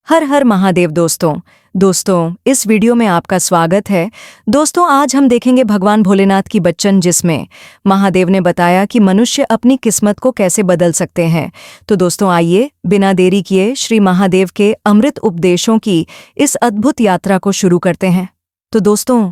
हर हर महादेव। दोस्तों इस वीडियो में आपका स्वागत है। दोस्तों आज हम देखेंगे भगवान भोलेनाथ की बच्चन, जिसमें महादेव ने बताया कि मनुष्य अपनी किस्मत को कैसे बदल सकते हैं। तो दोस्तों आइए बिना देरी किए श्री महादेव के अमृत उपदेशों की इस अद्भुत यात्रा को शुरू करते हैं। तो दोस्तों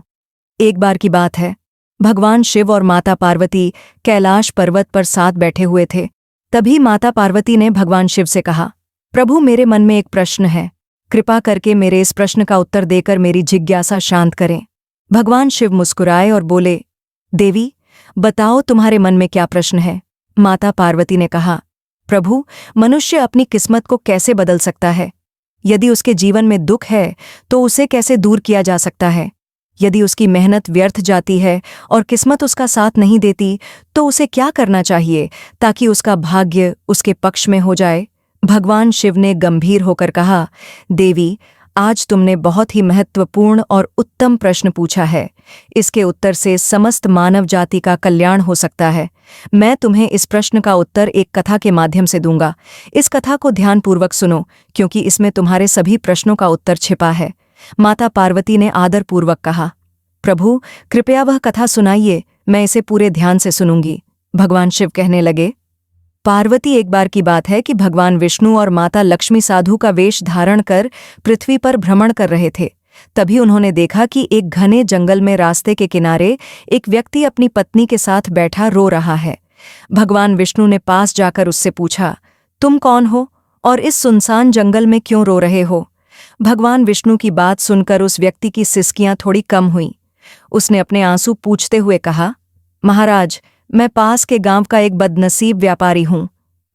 एक बार की बात है, भगवान शिव और माता पार्वती कैलाश पर्वत पर साथ बैठे हुए थे। तभी माता पार्वती ने भगवान शिव से कहा, प्रभु मेरे मन में एक प्रश्न है, कृपा करके मेरे इस प्रश्न का उत्तर देकर मेरी जिज्ञासा शांत करें। भगवान शिव मुस्कुराए और बोले, देवी बताओ तुम्हारे मन में क्या प्रश्न है। माता पार्वती ने कहा, प्रभु मनुष्य अपनी किस्मत को कैसे बदल सकता है? यदि उसके जीवन में दुख है तो उसे कैसे दूर किया जा सकता है? यदि उसकी मेहनत व्यर्थ जाती है और किस्मत उसका साथ नहीं देती तो उसे क्या करना चाहिए ताकि उसका भाग्य उसके पक्ष में हो जाए? भगवान शिव ने गंभीर होकर कहा, देवी आज तुमने बहुत ही महत्वपूर्ण और उत्तम प्रश्न पूछा है। इसके उत्तर से समस्त मानव जाति का कल्याण हो सकता है। मैं तुम्हें इस प्रश्न का उत्तर एक कथा के माध्यम से दूंगा। इस कथा को ध्यानपूर्वक सुनो, क्योंकि इसमें तुम्हारे सभी प्रश्नों का उत्तर छिपा है। माता पार्वती ने आदरपूर्वक कहा, प्रभु कृपया वह कथा सुनाइए, मैं इसे पूरे ध्यान से सुनूंगी। भगवान शिव कहने लगे, पार्वती एक बार की बात है कि भगवान विष्णु और माता लक्ष्मी साधु का वेश धारण कर पृथ्वी पर भ्रमण कर रहे थे। तभी उन्होंने देखा कि एक घने जंगल में रास्ते के किनारे एक व्यक्ति अपनी पत्नी के साथ बैठा रो रहा है। भगवान विष्णु ने पास जाकर उससे पूछा, तुम कौन हो और इस सुनसान जंगल में क्यों रो रहे हो? भगवान विष्णु की बात सुनकर उस व्यक्ति की सिसकियां थोड़ी कम हुईं। उसने अपने आंसू पूंछते हुए कहा, महाराज मैं पास के गांव का एक बदनसीब व्यापारी हूं।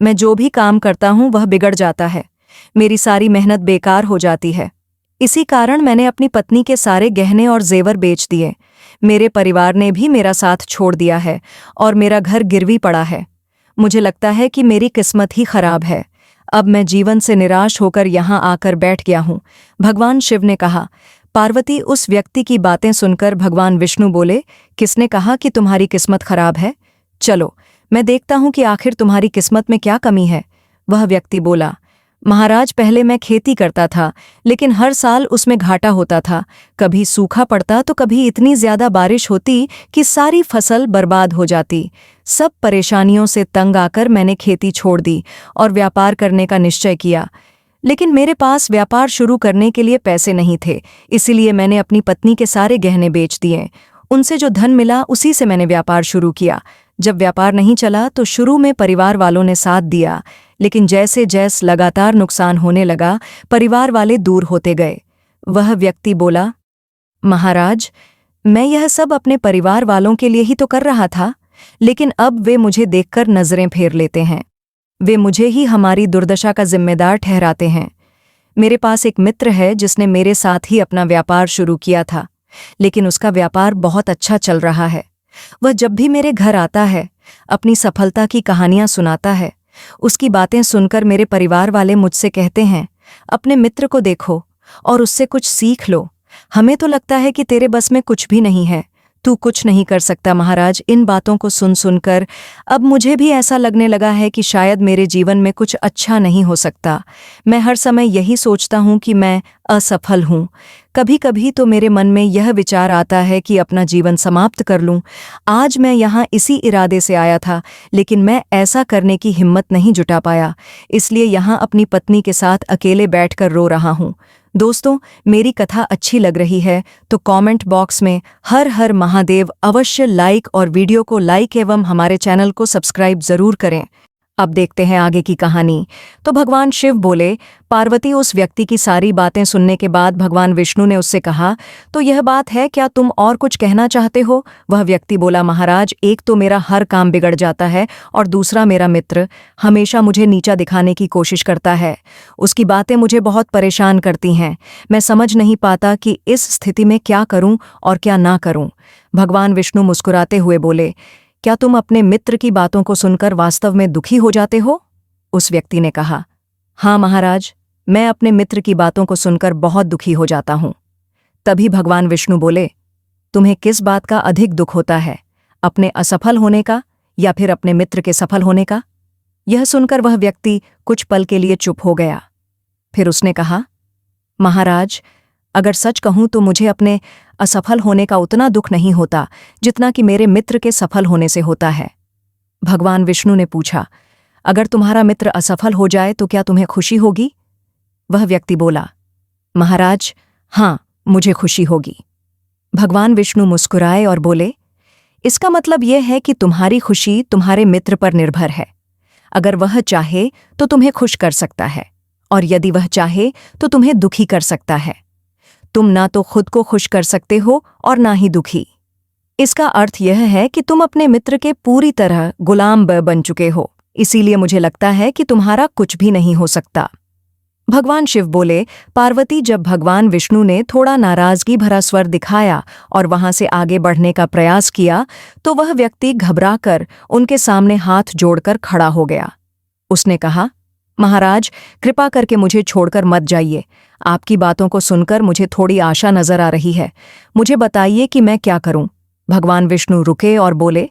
मैं जो भी काम करता हूं वह बिगड़ जाता है। मेरी सारी मेहनत बेकार हो जाती है। इसी कारण मैंने अपनी पत्नी के सारे गहने और जेवर बेच दिए। मेरे परिवार ने भी मेरा साथ छोड़ दिया है और मेरा घर गिरवी पड़ा है। मुझे लगता है कि मेरी किस्मत ही खराब है। अब मैं जीवन से निराश होकर यहां आकर बैठ गया हूं। भगवान शिव ने कहा, पार्वती उस व्यक्ति की बातें सुनकर भगवान विष्णु बोले, किसने कहा कि तुम्हारी किस्मत खराब है? चलो मैं देखता हूं कि आखिर तुम्हारी किस्मत में क्या कमी है। वह व्यक्ति बोला, महाराज पहले मैं खेती करता था, लेकिन हर साल उसमें घाटा होता था। कभी सूखा पड़ता तो कभी इतनी ज्यादा बारिश होती कि सारी फसल बर्बाद हो जाती। सब परेशानियों से तंग आकर मैंने खेती छोड़ दी और व्यापार करने का निश्चय किया। लेकिन मेरे पास व्यापार शुरू करने के लिए पैसे नहीं थे, इसीलिए मैंने अपनी पत्नी के सारे गहने बेच दिए। उनसे जो धन मिला उसी से मैंने व्यापार शुरू किया। जब व्यापार नहीं चला तो शुरू में परिवार वालों ने साथ दिया, लेकिन जैसे जैसे लगातार नुकसान होने लगा परिवार वाले दूर होते गए। वह व्यक्ति बोला, महाराज मैं यह सब अपने परिवार वालों के लिए ही तो कर रहा था, लेकिन अब वे मुझे देखकर नजरें फेर लेते हैं। वे मुझे ही हमारी दुर्दशा का जिम्मेदार ठहराते हैं। मेरे पास एक मित्र है जिसने मेरे साथ ही अपना व्यापार शुरू किया था, लेकिन उसका व्यापार बहुत अच्छा चल रहा है। वह जब भी मेरे घर आता है अपनी सफलता की कहानियां सुनाता है। उसकी बातें सुनकर मेरे परिवार वाले मुझसे कहते हैं, अपने मित्र को देखो और उससे कुछ सीख लो। हमें तो लगता है कि तेरे बस में कुछ भी नहीं है, तू कुछ नहीं कर सकता। महाराज इन बातों को सुन सुनकर अब मुझे भी ऐसा लगने लगा है कि शायद मेरे जीवन में कुछ अच्छा नहीं हो सकता। मैं हर समय यही सोचता हूँ कि मैं असफल हूँ। कभी कभी तो मेरे मन में यह विचार आता है कि अपना जीवन समाप्त कर लूं। आज मैं यहाँ इसी इरादे से आया था, लेकिन मैं ऐसा करने की हिम्मत नहीं जुटा पाया, इसलिए यहाँ अपनी पत्नी के साथ अकेले बैठकर रो रहा हूँ। दोस्तों मेरी कथा अच्छी लग रही है तो कमेंट बॉक्स में हर हर महादेव अवश्य लाइक और वीडियो को लाइक एवं हमारे चैनल को सब्सक्राइब जरूर करें। अब देखते हैं आगे की कहानी। तो भगवान शिव बोले, पार्वती उस व्यक्ति की सारी बातें सुनने के बाद भगवान विष्णु ने उससे कहा, तो यह बात है, क्या तुम और कुछ कहना चाहते हो? वह व्यक्ति बोला, महाराज एक तो मेरा हर काम बिगड़ जाता है और दूसरा मेरा मित्र हमेशा मुझे नीचा दिखाने की कोशिश करता है। उसकी बातें मुझे बहुत परेशान करती हैं। मैं समझ नहीं पाता कि इस स्थिति में क्या करूं और क्या ना करूं। भगवान विष्णु मुस्कुराते हुए बोले, क्या तुम अपने मित्र की बातों को सुनकर वास्तव में दुखी हो जाते हो? उस व्यक्ति ने कहा, हाँ महाराज मैं अपने मित्र की बातों को सुनकर बहुत दुखी हो जाता हूं। तभी भगवान विष्णु बोले, तुम्हें किस बात का अधिक दुख होता है, अपने असफल होने का या फिर अपने मित्र के सफल होने का? यह सुनकर वह व्यक्ति कुछ पल के लिए चुप हो गया। फिर उसने कहा, महाराज, अगर सच कहूं तो मुझे अपने असफल होने का उतना दुख नहीं होता जितना कि मेरे मित्र के सफल होने से होता है। भगवान विष्णु ने पूछा, अगर तुम्हारा मित्र असफल हो जाए तो क्या तुम्हें खुशी होगी? वह व्यक्ति बोला, महाराज, हाँ, मुझे खुशी होगी। भगवान विष्णु मुस्कुराए और बोले, इसका मतलब यह है कि तुम्हारी खुशी तुम्हारे मित्र पर निर्भर है। अगर वह चाहे तो तुम्हें खुश कर सकता है, और यदि वह चाहे तो तुम्हें दुखी कर सकता है। तुम ना तो खुद को खुश कर सकते हो और ना ही दुखी। इसका अर्थ यह है कि तुम अपने मित्र के पूरी तरह गुलाम बन चुके हो, इसीलिए मुझे लगता है कि तुम्हारा कुछ भी नहीं हो सकता। भगवान शिव बोले, पार्वती, जब भगवान विष्णु ने थोड़ा नाराजगी भरा स्वर दिखाया और वहां से आगे बढ़ने का प्रयास किया तो वह व्यक्ति घबराकर उनके सामने हाथ जोड़कर खड़ा हो गया। उसने कहा, महाराज, कृपा करके मुझे छोड़कर मत जाइए। आपकी बातों को सुनकर मुझे थोड़ी आशा नजर आ रही है। मुझे बताइए कि मैं क्या करूं? भगवान विष्णु रुके और बोले,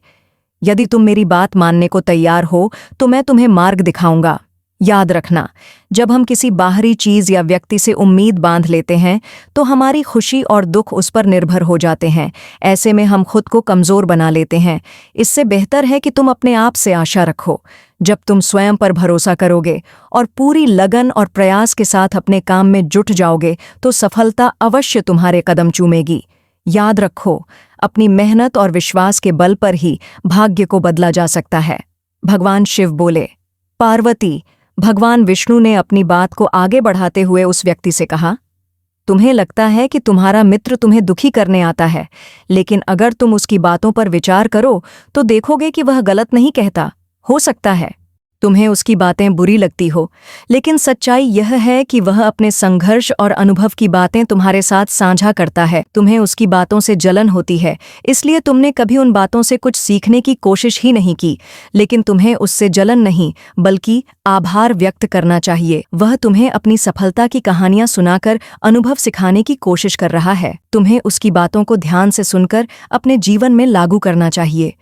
यदि तुम मेरी बात मानने को तैयार हो तो मैं तुम्हें मार्ग दिखाऊंगा। याद रखना, जब हम किसी बाहरी चीज या व्यक्ति से उम्मीद बांध लेते हैं तो हमारी खुशी और दुख उस पर निर्भर हो जाते हैं। ऐसे में हम खुद को कमजोर बना लेते हैं। इससे बेहतर है कि तुम अपने आप से आशा रखो। जब तुम स्वयं पर भरोसा करोगे और पूरी लगन और प्रयास के साथ अपने काम में जुट जाओगे तो सफलता अवश्य तुम्हारे कदम चूमेगी। याद रखो, अपनी मेहनत और विश्वास के बल पर ही भाग्य को बदला जा सकता है। भगवान शिव बोले, पार्वती, भगवान विष्णु ने अपनी बात को आगे बढ़ाते हुए उस व्यक्ति से कहा, तुम्हें लगता है कि तुम्हारा मित्र तुम्हें दुखी करने आता है, लेकिन अगर तुम उसकी बातों पर विचार करो तो देखोगे कि वह गलत नहीं कहता। हो सकता है तुम्हें उसकी बातें बुरी लगती हो, लेकिन सच्चाई यह है कि वह अपने संघर्ष और अनुभव की बातें तुम्हारे साथ साझा करता है। तुम्हें उसकी बातों से जलन होती है, इसलिए तुमने कभी उन बातों से कुछ सीखने की कोशिश ही नहीं की। लेकिन तुम्हें उससे जलन नहीं, बल्कि आभार व्यक्त करना चाहिए। वह तुम्हें अपनी सफलता की कहानियां सुनाकर अनुभव सिखाने की कोशिश कर रहा है। तुम्हें उसकी बातों को ध्यान से सुनकर अपने जीवन में लागू करना चाहिए।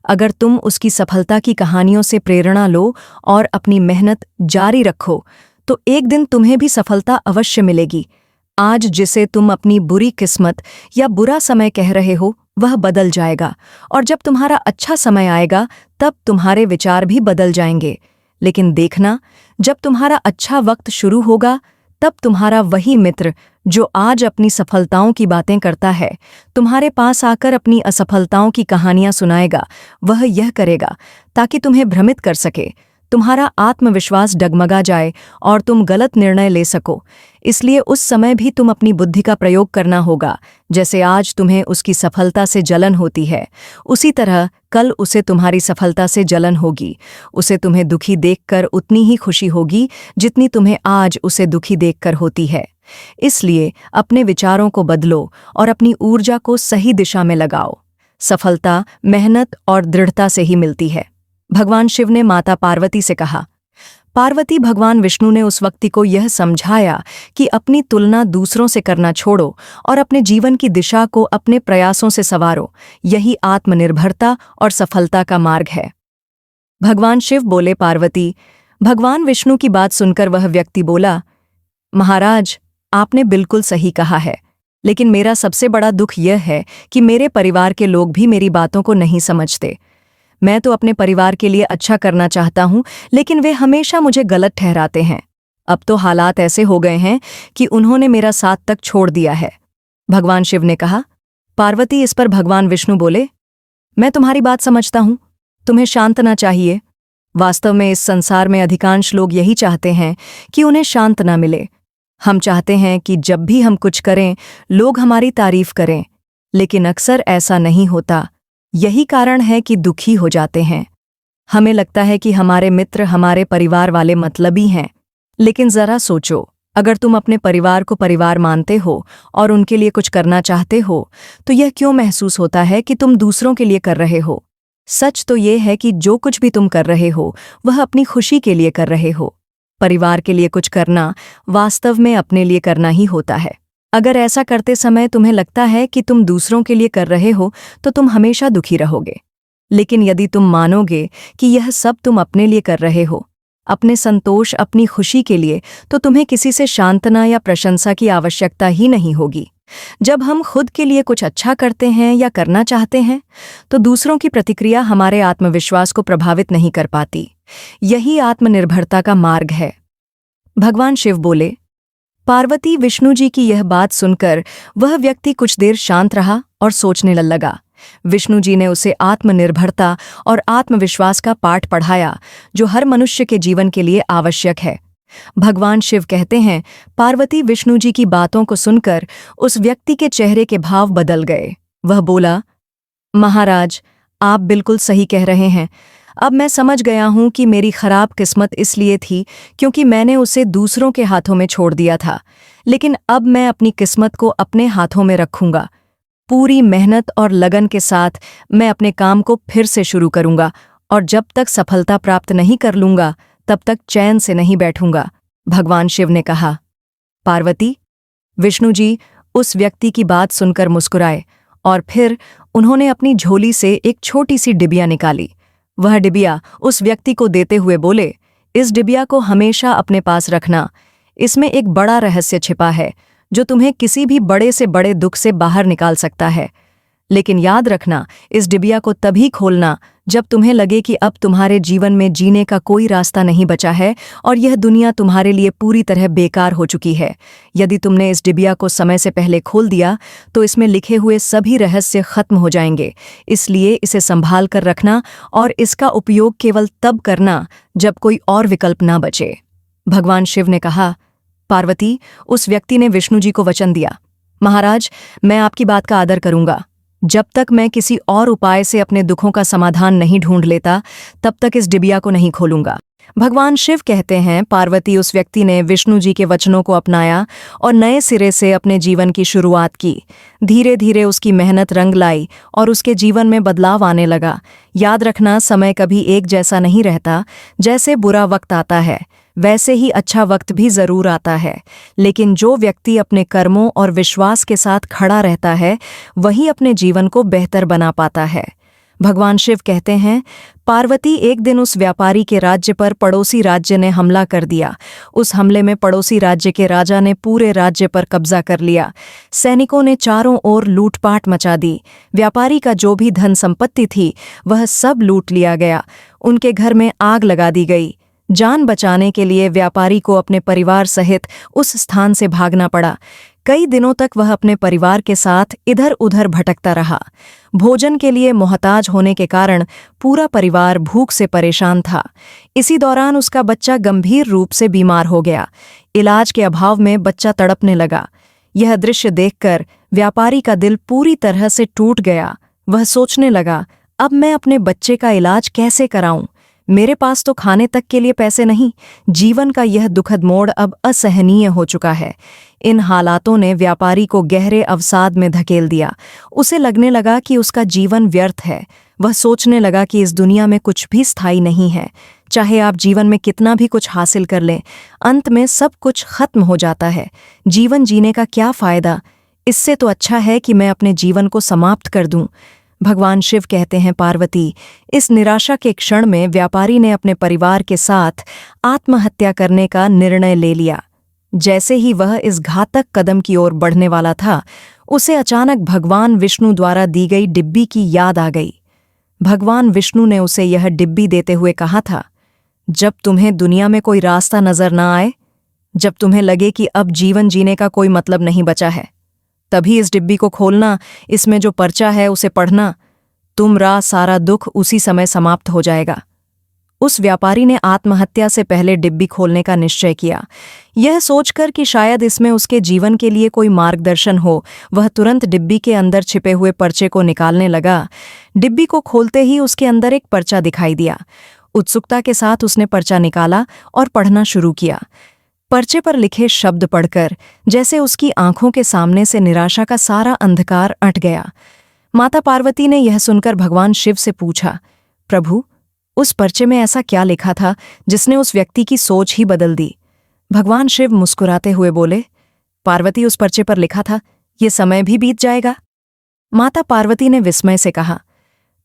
अगर तुम उसकी सफलता की कहानियों से प्रेरणा लो और अपनी मेहनत जारी रखो तो एक दिन तुम्हें भी सफलता अवश्य मिलेगी। आज जिसे तुम अपनी बुरी किस्मत या बुरा समय कह रहे हो वह बदल जाएगा, और जब तुम्हारा अच्छा समय आएगा तब तुम्हारे विचार भी बदल जाएंगे। लेकिन देखना, जब तुम्हारा अच्छा वक्त शुरू होगा तब तुम्हारा वही मित्र जो आज अपनी सफलताओं की बातें करता है तुम्हारे पास आकर अपनी असफलताओं की कहानियां सुनाएगा। वह यह करेगा ताकि तुम्हें भ्रमित कर सके, तुम्हारा आत्मविश्वास डगमगा जाए और तुम गलत निर्णय ले सको। इसलिए उस समय भी तुम अपनी बुद्धि का प्रयोग करना होगा। जैसे आज तुम्हें उसकी सफलता से जलन होती है, उसी तरह कल उसे तुम्हारी सफलता से जलन होगी। उसे तुम्हें दुखी देखकर उतनी ही खुशी होगी जितनी तुम्हें आज उसे दुखी देखकर होती है। इसलिए अपने विचारों को बदलो और अपनी ऊर्जा को सही दिशा में लगाओ। सफलता मेहनत और दृढ़ता से ही मिलती है। भगवान शिव ने माता पार्वती से कहा, पार्वती, भगवान विष्णु ने उस व्यक्ति को यह समझाया कि अपनी तुलना दूसरों से करना छोड़ो और अपने जीवन की दिशा को अपने प्रयासों से संवारो। यही आत्मनिर्भरता और सफलता का मार्ग है। भगवान शिव बोले, पार्वती, भगवान विष्णु की बात सुनकर वह व्यक्ति बोला, महाराज, आपने बिल्कुल सही कहा है, लेकिन मेरा सबसे बड़ा दुख यह है कि मेरे परिवार के लोग भी मेरी बातों को नहीं समझते। मैं तो अपने परिवार के लिए अच्छा करना चाहता हूं, लेकिन वे हमेशा मुझे गलत ठहराते हैं। अब तो हालात ऐसे हो गए हैं कि उन्होंने मेरा साथ तक छोड़ दिया है। भगवान शिव ने कहा, पार्वती, इस पर भगवान विष्णु बोले, मैं तुम्हारी बात समझता हूं, तुम्हें शांतना चाहिए। वास्तव में इस संसार में अधिकांश लोग यही चाहते हैं कि उन्हें शांत न मिले। हम चाहते हैं कि जब भी हम कुछ करें लोग हमारी तारीफ करें, लेकिन अक्सर ऐसा नहीं होता। यही कारण है कि दुखी हो जाते हैं। हमें लगता है कि हमारे मित्र हमारे परिवार वाले मतलबी हैं, लेकिन जरा सोचो, अगर तुम अपने परिवार को परिवार मानते हो और उनके लिए कुछ करना चाहते हो तो यह क्यों महसूस होता है कि तुम दूसरों के लिए कर रहे हो? सच तो ये है कि जो कुछ भी तुम कर रहे हो वह अपनी खुशी के लिए कर रहे हो। परिवार के लिए कुछ करना वास्तव में अपने लिए करना ही होता है। अगर ऐसा करते समय तुम्हें लगता है कि तुम दूसरों के लिए कर रहे हो तो तुम हमेशा दुखी रहोगे। लेकिन यदि तुम मानोगे कि यह सब तुम अपने लिए कर रहे हो, अपने संतोष, अपनी खुशी के लिए तो तुम्हें किसी से सांत्वना या प्रशंसा की आवश्यकता ही नहीं होगी। जब हम खुद के लिए कुछ अच्छा करते हैं या करना चाहते हैं तो दूसरों की प्रतिक्रिया हमारे आत्मविश्वास को प्रभावित नहीं कर पाती। यही आत्मनिर्भरता का मार्ग है। भगवान शिव बोले। पार्वती विष्णु जी की यह बात सुनकर वह व्यक्ति कुछ देर शांत रहा और सोचने लगा। विष्णु जी ने उसे आत्मनिर्भरता और आत्मविश्वास का पाठ पढ़ाया जो हर मनुष्य के जीवन के लिए आवश्यक है। भगवान शिव कहते हैं, पार्वती विष्णु जी की बातों को सुनकर उस व्यक्ति के चेहरे के भाव बदल गए। वह बोला, महाराज, आप बिल्कुल सही कह रहे हैं। अब मैं समझ गया हूं कि मेरी खराब किस्मत इसलिए थी क्योंकि मैंने उसे दूसरों के हाथों में छोड़ दिया था। लेकिन अब मैं अपनी किस्मत को अपने हाथों में रखूंगा। पूरी मेहनत और लगन के साथ मैं अपने काम को फिर से शुरू करूंगा और जब तक सफलता प्राप्त नहीं कर लूंगा तब तक चैन से नहीं बैठूंगा। भगवान शिव ने कहा। पार्वती विष्णु जी उस व्यक्ति की बात सुनकर मुस्कुराए और फिर उन्होंने अपनी झोली से एक छोटी सी डिबिया निकाली। वह डिबिया उस व्यक्ति को देते हुए बोले, इस डिबिया को हमेशा अपने पास रखना। इसमें एक बड़ा रहस्य छिपा है जो तुम्हें किसी भी बड़े से बड़े दुख से बाहर निकाल सकता है। लेकिन याद रखना, इस डिबिया को तभी खोलना जब तुम्हें लगे कि अब तुम्हारे जीवन में जीने का कोई रास्ता नहीं बचा है और यह दुनिया तुम्हारे लिए पूरी तरह बेकार हो चुकी है। यदि तुमने इस डिबिया को समय से पहले खोल दिया तो इसमें लिखे हुए सभी रहस्य खत्म हो जाएंगे। इसलिए इसे संभाल कर रखना और इसका उपयोग केवल तब करना जब कोई और विकल्प ना बचे। भगवान शिव ने कहा। पार्वती उस व्यक्ति ने विष्णु जी को वचन दिया, महाराज, मैं आपकी बात का आदर करूंगा। जब तक मैं किसी और उपाय से अपने दुखों का समाधान नहीं ढूंढ लेता तब तक इस डिबिया को नहीं खोलूंगा। भगवान शिव कहते हैं, पार्वती उस व्यक्ति ने विष्णु जी के वचनों को अपनाया और नए सिरे से अपने जीवन की शुरुआत की। धीरे धीरे उसकी मेहनत रंग लाई और उसके जीवन में बदलाव आने लगा। याद रखना, समय कभी एक जैसा नहीं रहता। जैसे बुरा वक्त आता है वैसे ही अच्छा वक्त भी जरूर आता है। लेकिन जो व्यक्ति अपने कर्मों और विश्वास के साथ खड़ा रहता है वही अपने जीवन को बेहतर बना पाता है। भगवान शिव कहते हैं, पार्वती एक दिन उस व्यापारी के राज्य पर पड़ोसी राज्य ने हमला कर दिया। उस हमले में पड़ोसी राज्य के राजा ने पूरे राज्य पर कब्जा कर लिया। सैनिकों ने चारों ओर लूटपाट मचा दी। व्यापारी का जो भी धन संपत्ति थी वह सब लूट लिया गया। उनके घर में आग लगा दी गई। जान बचाने के लिए व्यापारी को अपने परिवार सहित उस स्थान से भागना पड़ा। कई दिनों तक वह अपने परिवार के साथ इधर उधर भटकता रहा। भोजन के लिए मोहताज होने के कारण पूरा परिवार भूख से परेशान था। इसी दौरान उसका बच्चा गंभीर रूप से बीमार हो गया। इलाज के अभाव में बच्चा तड़पने लगा। यह दृश्य देखकर व्यापारी का दिल पूरी तरह से टूट गया। वह सोचने लगा, अब मैं अपने बच्चे का इलाज कैसे कराऊं? मेरे पास तो खाने तक के लिए पैसे नहीं। जीवन का यह दुखद मोड़ अब असहनीय हो चुका है। इन हालातों ने व्यापारी को गहरे अवसाद में धकेल दिया। उसे लगने लगा कि उसका जीवन व्यर्थ है। वह सोचने लगा कि इस दुनिया में कुछ भी स्थायी नहीं है। चाहे आप जीवन में कितना भी कुछ हासिल कर लें, अंत में सब कुछ खत्म हो जाता है। जीवन जीने का क्या फायदा? इससे तो अच्छा है कि मैं अपने जीवन को समाप्त कर दूं। भगवान शिव कहते हैं, पार्वती इस निराशा के क्षण में व्यापारी ने अपने परिवार के साथ आत्महत्या करने का निर्णय ले लिया। जैसे ही वह इस घातक कदम की ओर बढ़ने वाला था, उसे अचानक भगवान विष्णु द्वारा दी गई डिब्बी की याद आ गई। भगवान विष्णु ने उसे यह डिब्बी देते हुए कहा था, जब तुम्हें दुनिया में कोई रास्ता नजर ना आए, जब तुम्हें लगे कि अब जीवन जीने का कोई मतलब नहीं बचा है, तभी इस डिब्बी को खोलना, इसमें जो पर्चा है उसे पढ़ना। तुम्हारा सारा दुख उसी समय समाप्त हो जाएगा। उस व्यापारी ने आत्महत्या से पहले डिब्बी खोलने का निश्चय किया। यह सोचकर कि शायद इसमें उसके जीवन के लिए कोई मार्गदर्शन हो, वह तुरंत डिब्बी के अंदर छिपे हुए पर्चे को निकालने लगा। डिब्बी को खोलते ही उसके अंदर एक पर्चा दिखाई दिया। उत्सुकता के साथ उसने पर्चा निकाला और पढ़ना शुरू किया। पर्चे पर लिखे शब्द पढ़कर जैसे उसकी आंखों के सामने से निराशा का सारा अंधकार हट गया। माता पार्वती ने यह सुनकर भगवान शिव से पूछा, प्रभु, उस पर्चे में ऐसा क्या लिखा था जिसने उस व्यक्ति की सोच ही बदल दी? भगवान शिव मुस्कुराते हुए बोले, पार्वती उस पर्चे पर लिखा था, ये समय भी बीत जाएगा। माता पार्वती ने विस्मय से कहा,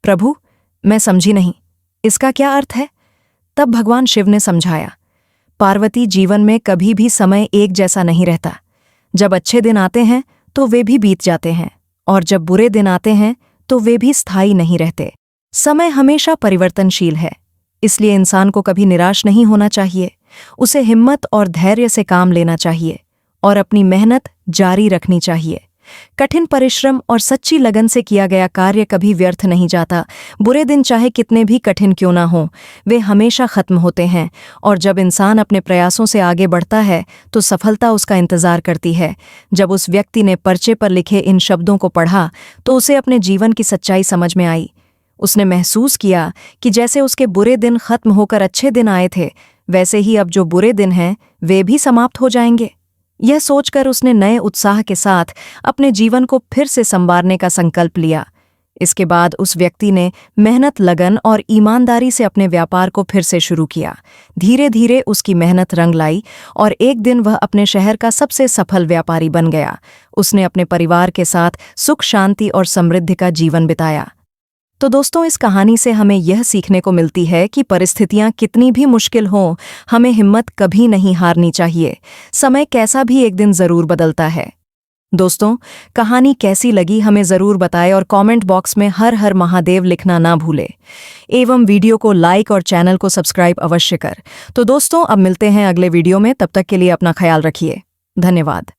प्रभु, मैं समझी नहीं, इसका क्या अर्थ है? तब भगवान शिव ने समझाया, पार्वती, जीवन में कभी भी समय एक जैसा नहीं रहता। जब अच्छे दिन आते हैं तो वे भी बीत जाते हैं, और जब बुरे दिन आते हैं तो वे भी स्थायी नहीं रहते। समय हमेशा परिवर्तनशील है, इसलिए इंसान को कभी निराश नहीं होना चाहिए। उसे हिम्मत और धैर्य से काम लेना चाहिए और अपनी मेहनत जारी रखनी चाहिए। कठिन परिश्रम और सच्ची लगन से किया गया कार्य कभी व्यर्थ नहीं जाता। बुरे दिन चाहे कितने भी कठिन क्यों ना हों, वे हमेशा खत्म होते हैं, और जब इंसान अपने प्रयासों से आगे बढ़ता है तो सफलता उसका इंतजार करती है। जब उस व्यक्ति ने पर्चे पर लिखे इन शब्दों को पढ़ा तो उसे अपने जीवन की सच्चाई समझ में आई। उसने महसूस किया कि जैसे उसके बुरे दिन खत्म होकर अच्छे दिन आए थे, वैसे ही अब जो बुरे दिन हैं वे भी समाप्त हो जाएंगे। यह सोचकर उसने नए उत्साह के साथ अपने जीवन को फिर से संवारने का संकल्प लिया। इसके बाद उस व्यक्ति ने मेहनत, लगन और ईमानदारी से अपने व्यापार को फिर से शुरू किया। धीरे धीरे उसकी मेहनत रंग लाई और एक दिन वह अपने शहर का सबसे सफल व्यापारी बन गया। उसने अपने परिवार के साथ सुख, शांति और समृद्धि का जीवन बिताया। तो दोस्तों, इस कहानी से हमें यह सीखने को मिलती है कि परिस्थितियां कितनी भी मुश्किल हों, हमें हिम्मत कभी नहीं हारनी चाहिए। समय कैसा भी एक दिन जरूर बदलता है। दोस्तों, कहानी कैसी लगी हमें जरूर बताएं और कमेंट बॉक्स में हर हर महादेव लिखना ना भूलें। एवं वीडियो को लाइक और चैनल को सब्सक्राइब अवश्य कर। तो दोस्तों, अब मिलते हैं अगले वीडियो में। तब तक के लिए अपना ख्याल रखिए। धन्यवाद।